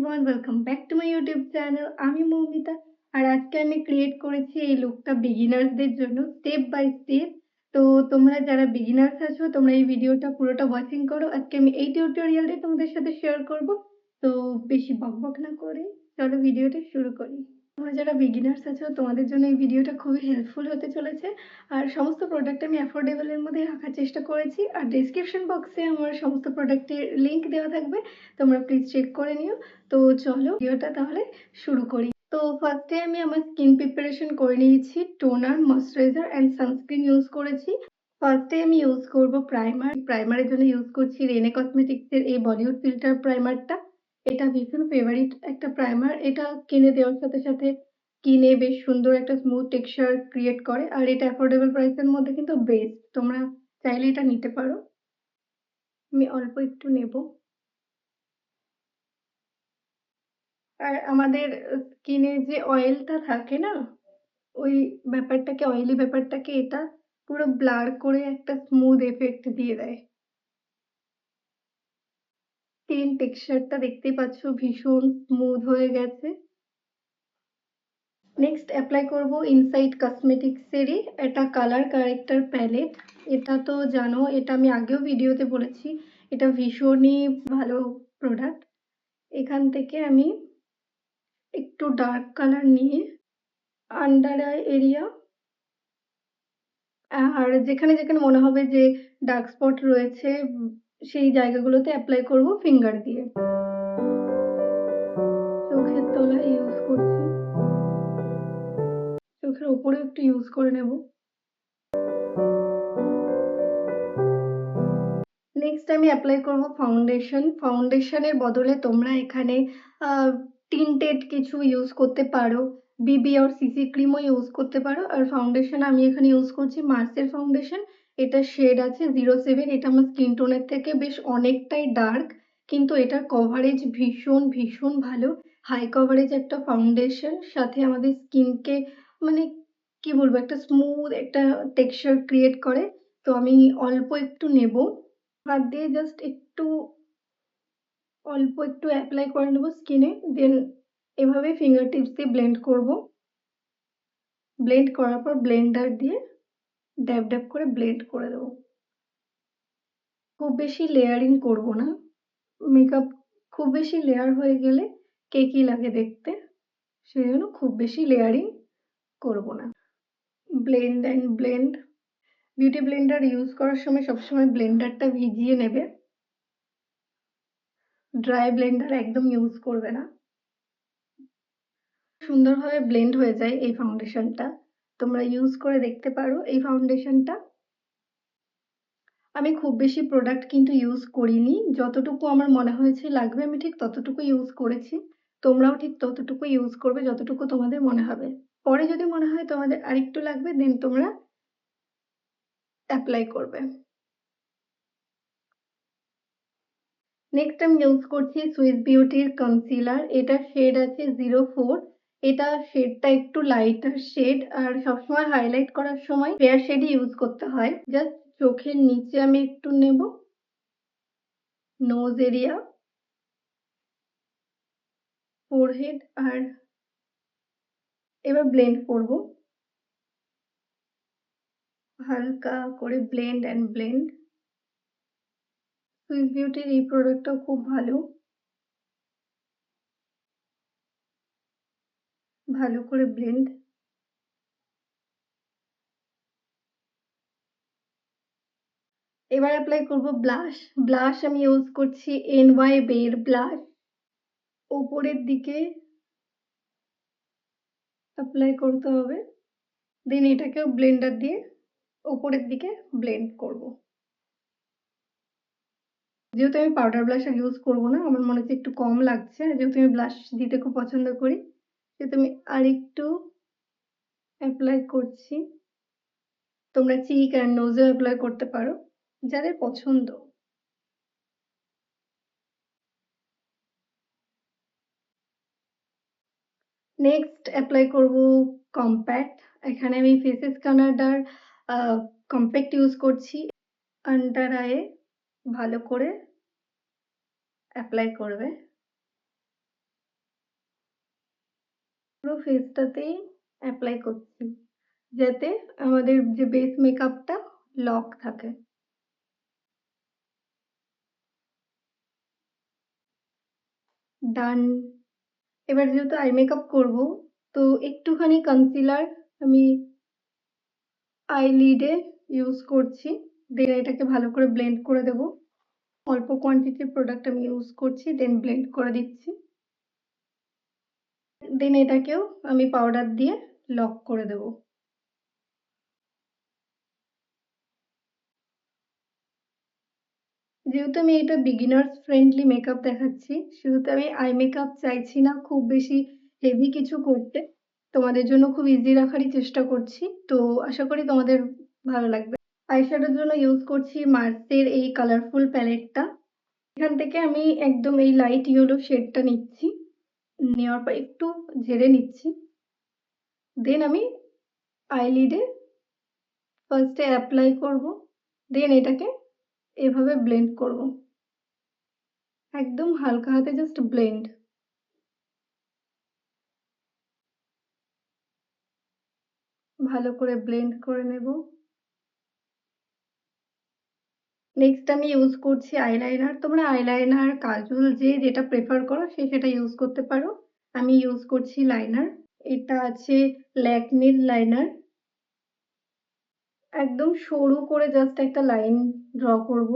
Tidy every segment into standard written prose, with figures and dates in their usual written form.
Everyone, welcome back to my YouTube channel. আমি মৌমিতা। আর আজকে আমি ক্রিয়েট করেছি এই লুকটা বিগিনার্সদের জন্য স্টেপ বাই স্টেপ। তো তোমরা যারা বিগিনার্স আছো তোমরা এই ভিডিওটা পুরোটা ওয়াচিং করো। আজকে আমি এই টিউটোরিয়ালটা তোমাদের সাথে শেয়ার করব। তো বেশি বকবক না করে চলো ভিডিওটা শুরু করি। তোমরা যারা বিগিনার্স আছো তোমাদের জন্য এই ভিডিওটা খুবই হেল্পফুল হতে চলেছে। আর সমস্ত প্রোডাক্ট আমি অ্যাফোর্ডেবলের মধ্যে রাখার চেষ্টা করেছি। আর ডেসক্রিপশন বক্সে আমার সমস্ত প্রোডাক্টের লিঙ্ক দেওয়া থাকবে, তোমরা প্লিজ চেক করে নিও। তো চলো ভিডিওটা তাহলে শুরু করি। তো ফার্স্টে আমি আমার স্কিন প্রিপারেশন করে নিয়েছি। Toner, moisturiser and sunscreen use করেছি। ফার্স্টে আমি ইউজ করব প্রাইমারের জন্য ইউজ করছি রেনে কসমেটিক্সের এই বলিউড ফিল্টার প্রাইমারটা। এটা ভীষণ ফেভারিট একটা প্রাইমার। এটা কিনে দেওয়ার সাথে সাথে স্কিনে বেশ সুন্দর একটা স্মুথ টেক্সচার ক্রিয়েট করে। আর এটা অ্যাফোর্ডেবল প্রাইসের মধ্যে কিন্তু বেস্ট, তোমরা চাইলে এটা নিতে পারো। আমি অল্প একটু নেব। আর আমাদের স্কিনে যে অয়েলটা থাকে না, ওই ব্যাপারটাকে, অয়েলি ব্যাপারটাকে এটা পুরো ব্লার করে একটা স্মুথ এফেক্ট দিয়ে দেয়। স্কিন টেক্সচারটা দেখতেই পাচ্ছ ভীষণ স্মুথ হয়ে গেছে। নেক্সট অ্যাপ্লাই করব ইনসাইড কসমেটিক্সেরই এটা কালার কারেক্টার প্যালেট। এটা তো জানো, এটা আমি আগেও ভিডিওতে বলেছি, এটা ভীষণই ভালো প্রোডাক্ট। এখান থেকে আমি একটু ডার্ক কালার নিয়ে আন্ডার আই এরিয়া আর যেখানে যেখানে মনে হবে যে ডার্ক স্পট রয়েছে সেই জায়গাগুলোতে অ্যাপ্লাই করব ফিঙ্গার দিয়ে। চোখের তলায় ইউজ করছি, চোখের উপরে একটু ইউজ করে নেব। নেক্সট আমি অ্যাপ্লাই করব ফাউন্ডেশন। ফাউন্ডেশনের বদলে তোমরা এখানে টিন্টেড কিছু ইউজ করতে পারো, বিবি আর সিসি ক্রিমও ইউজ করতে পারো। আর ফাউন্ডেশন আমি এখানে ইউজ করছি মার্সের ফাউন্ডেশন। এটা শেড আছে 07। এটা আমার স্কিন টোনের থেকে বেশ অনেকটাই ডার্ক, কিন্তু এটার কভারেজ ভীষণ ভীষণ ভালো। হাই কভারেজ একটা ফাউন্ডেশন, সাথে আমাদের স্কিনকে মানে কি বলবো, একটা স্মুথ একটা টেক্সচার ক্রিয়েট করে। তো আমি অল্প একটু নেব, হাত দিয়ে জাস্ট একটু অল্প একটু অ্যাপ্লাই করে নেবো স্কিনে। দেন এভাবে ফিঙ্গার টিপস দিয়ে ব্লেন্ড করব। ব্লেন্ড করার পর ব্লেন্ডার দিয়ে ড্যাব ড্যাব করে ব্লেন্ড করে দেবো। খুব বেশি লেয়ারিং করব না, মেকআপ খুব বেশি লেয়ার হয়ে গেলে কেকি লাগে দেখতে, সেই জন্য খুব বেশি লেয়ারিং করব না। Blend and blend. Beauty Blender use করার সময় সবসময় ব্লেন্ডারটা ভিজিয়ে নেবে, ড্রাই ব্লেন্ডার একদম ইউজ করবে না। সুন্দরভাবে ব্লেন্ড হয়ে যায় এই ফাউন্ডেশনটা, তোমরা ইউজ করে দেখতে পারো এই ফাউন্ডেশনটা। আমি খুব বেশি প্রোডাক্ট কিন্তু ইউজ করিনি, যতটুকু আমার মনে হয়েছে লাগবে আমি ঠিক ততটুকু ইউজ করেছি। তোমরাও ঠিক ততটুকু ইউজ করবে যতটুকু তোমাদের মনে হবে। পরে যদি মনে হয় তোমাদের আরেকটু লাগবে দেন তোমরা অ্যাপ্লাই করবে। নেক্সট আমি ইউজ করছি সুইস বিউটির কনসিলার। এটা শেড আছে 04। এটা শেডটা একটু লাইটার শেড, আর সবসময় হাইলাইট করার সময় ফেয়ার শেডই ইউজ করতে হয়। জাস্ট চোখের নিচে আমি একটু নেব, নোজ এরিয়া, ফোরহেড, আর এবার ব্লেন্ড করব হালকা করে, ব্লেন্ড অ্যান্ড ব্লেন্ড। সুইস বিউটির এই প্রোডাক্টটাও খুব ভালো, ভালো করে ব্লেন্ড। এবার অ্যাপ্লাই করব ব্লাশ। ব্লাশ আমি ইউজ করছি NY বের ব্লাশ। ওপরের দিকে অ্যাপ্লাই করতে হবে, দেন এটাকেও ব্লেন্ডার দিয়ে ওপরের দিকে ব্লেন্ড করব। যেহেতু আমি পাউডার ব্লাশ আর ইউজ করবো না, আমার মনে হচ্ছে একটু কম লাগছে, যেহেতু আমি ব্লাশ দিতে খুব পছন্দ করি সেহেতু আমি আরেকটু অ্যাপ্লাই করছি। তোমরা চিক আর নোজেও অ্যাপ্লাই করতে পারো যাদের পছন্দ। নেক্সট অ্যাপ্লাই করব কম্প্যাক্ট। এখানে আমি ফেসেস কানাডার কম্প্যাক্ট ইউজ করছি। আন্ডার আয়ে ভালো করে অ্যাপ্লাই করবে। পুরো ফেসটাতেই অ্যাপ্লাই করছি, যাতে আমাদের যে বেস মেকআপটা লক থাকে। ডান। এবার যেহেতু আই মেকআপ করবো, তো একটুখানি কনসিলার আমি আইলিডে ইউজ করছি। দেন এটাকে ভালো করে ব্লেন্ড করে দেবো। অল্প কোয়ান্টিটির প্রোডাক্ট আমি ইউজ করছি, দেন ব্লেন্ড করে দিচ্ছি। দেন এটাকেও আমি পাউডার দিয়ে লক করে দেবো। যেহেতু আমি এটা বিগিনার্স ফ্রেন্ডলি মেকআপ দেখাচ্ছি, সেহেতু আমি আই মেকআপ চাইছি না খুব বেশি হেভি কিছু করতে। তোমাদের জন্য খুব ইজি রাখারই চেষ্টা করছি। তো আশা করি তোমাদের ভালো লাগবে। আইশ্যাডোর জন্য ইউজ করছি মার্সের এই কালারফুল প্যালেটটা। এখান থেকে আমি একদম এই লাইট ইয়েলো শেডটা নিচ্ছি। নেওয়ার পর একটু ঝেড়ে নিচ্ছি। দেন আমি আইলিডে ফার্স্টে অ্যাপ্লাই করব। দেন এটাকে এভাবে ব্লেন্ড করব। একদম হালকা হাতে জাস্ট ব্লেন্ড। ভালো করে ব্লেন্ড করে নেব। নেক্সট আমি ইউজ করছি আইলাইনার। তোমরা আইলাইনার, কাজল যে যেটা প্রেফার করো সে সেটা ইউজ করতে পারো। আমি ইউজ করছি লাইনার। এটা আছে ল্যাকমির লাইনার। একদম সরু করে জাস্ট একটা লাইন ড্র করব।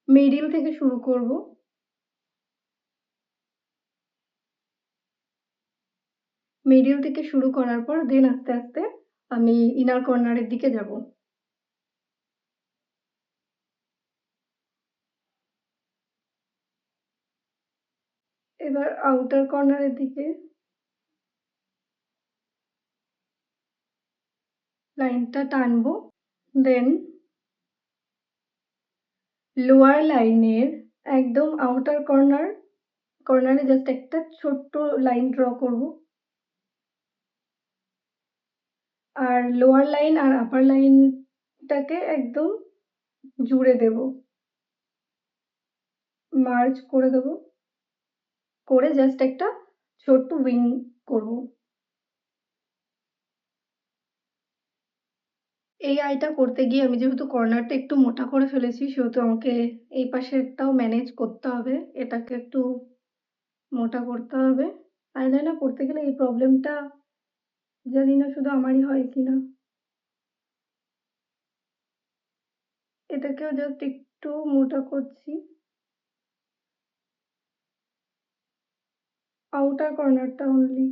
মিডিল থেকে শুরু করব। মিডিল থেকে শুরু করার পর দেন আস্তে আস্তে আমি ইনার কর্নারের দিকে যাব। এবার আউটার কর্নারের দিকে লাইনটা টানবো। দেন লোয়ার লাইনের একদম আউটার কর্নারে জাস্ট একটা ছোট্ট লাইন ড্র করব। আর লোয়ার লাইন আর আপার লাইনটাকে একদম জুড়ে দেব, মার্জ করে দেব, করে জাস্ট একটা ছোট্ট উইং করব। এই আইটা করতে গিয়ে আমি যেহেতু কর্নারটা একটু মোটা করে ফেলেছি, সেহেতু আমাকে এই পাশেরটাও ম্যানেজ করতে হবে। এটাকে একটু মোটা করতে হবে। আইলাইনার করতে গেলে এই প্রবলেমটা জানি না শুধু আমারই হয় কিনা। এটাকেও জাস্ট একটু মোটা করছি। আউটার কর্নারটা অনলি।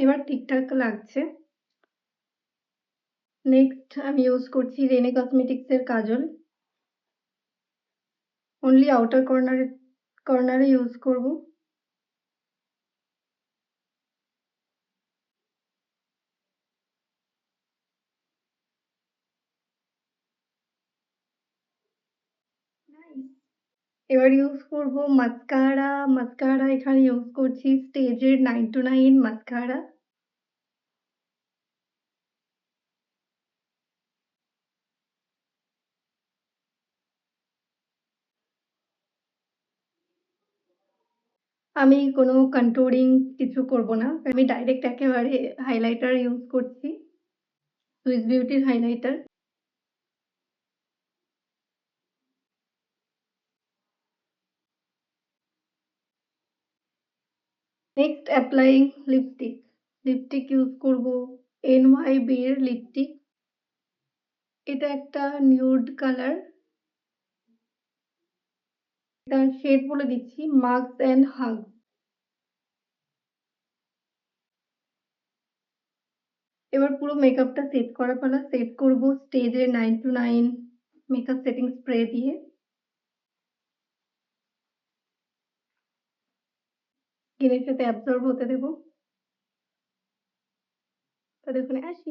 এবার ঠিকঠাক লাগছে। নেক্সট আমি ইউজ করছি রেনে কসমেটিক্সের কাজল। অনলি আউটার কর্নারে ইউজ করব। এবার ইউজ করব মাস্কারা। মাস্কারা এখানে ইউজ করছি স্টেজের 9to9 মাস্কারা। আমি কোনো কন্ট্যুরিং কিছু করব না। আমি ডাইরেক্ট একেবারে হাইলাইটার ইউজ করছি, সুইস বিউটির হাইলাইটার। Next applying lipstick. Lipstick use করব NYB এর লিপস্টিক। এটা একটা নিউড কালার। এটার শেড বলে দিচ্ছি, মাস্ক অ্যান্ড হাগ। এবার পুরো মেকআপটা সেট করা পালা। সেট করব স্টেজের 9to9 মেকআপ সেটিং স্প্রে দিয়ে। স্কিনের সাথে অ্যাবজর্ব হতে দেব। ততক্ষণে আসি।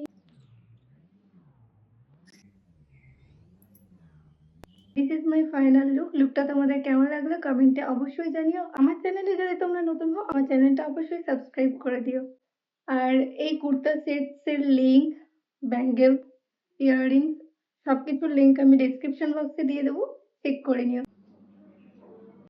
This is my final look. লুকটা তোমাদের কেমন লাগলো কমেন্টে অবশ্যই জানিও। আমার চ্যানেলে যদি তোমরা নতুন হও, আমার চ্যানেলটা অবশ্যই সাবস্ক্রাইব করে দিও। আর এই কুর্তা সেটসের লিঙ্ক, ব্যাঙ্গেল, ইয়াররিংস সবকিছুর লিঙ্ক আমি ডেসক্রিপশন বক্সে দিয়ে দেবো, চেক করে নিও।